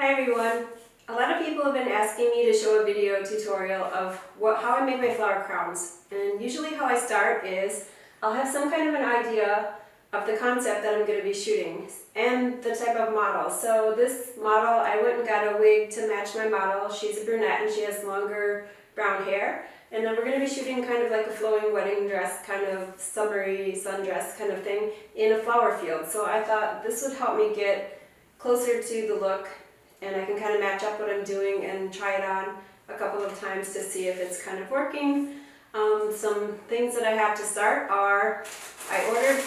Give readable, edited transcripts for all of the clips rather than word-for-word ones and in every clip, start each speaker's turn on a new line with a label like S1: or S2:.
S1: Hi everyone! A lot of people have been asking me to show a video tutorial of how I make my flower crowns. And usually how I start is I'll have some kind of an idea of the concept that I'm going to be shooting and the type of model. So this model, I went and got a wig to match my model. She's a brunette and she has longer brown hair. And then we're going to be shooting kind of like a flowing wedding dress, kind of summery sundress kind of thing in a flower field. So I thought this would help me get closer to the look, and I can kind of match up what I'm doing and try it on a couple of times to see if it's kind of working. Some things that I have to start are, I ordered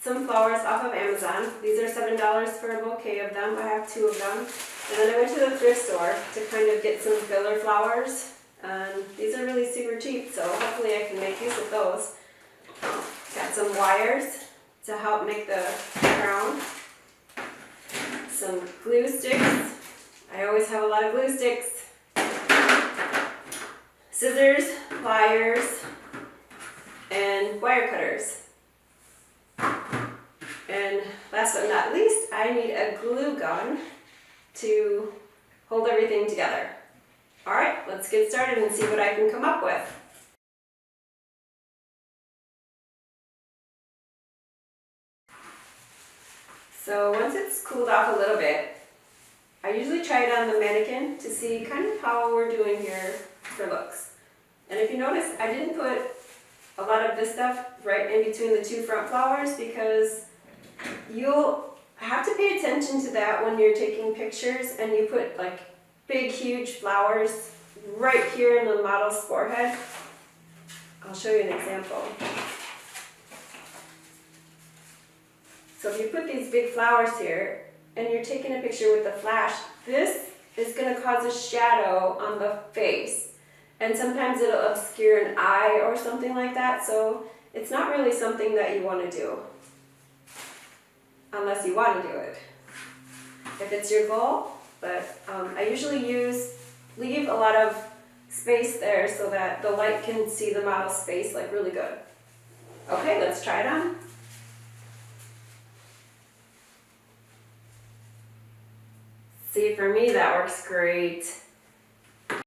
S1: some flowers off of Amazon. These are $7 for a bouquet of them. I have 2 of them. And then I went to the thrift store to kind of get some filler flowers. And these are really super cheap, so hopefully I can make use of those. Got some wires to help make the crown. Some glue sticks. I always have a lot of glue sticks. Scissors, pliers, and wire cutters. And last but not least, I need a glue gun to hold everything together. Alright, let's get started and see what I can come up with. So once it's cooled off a little bit, I usually try it on the mannequin to see kind of how we're doing here for looks. And if you notice, I didn't put a lot of this stuff right in between the 2 front flowers because you'll have to pay attention to that when you're taking pictures and you put like big huge flowers right here in the model's forehead. I'll show you an example. So if you put these big flowers here and you're taking a picture with the flash, this is going to cause a shadow on the face. And sometimes it'll obscure an eye or something like that, so it's not really something that you want to do. Unless you want to do it. If it's your goal, but I usually leave a lot of space there so that the light can see the model's face like really good. Okay, let's try it on. See, for me that works great.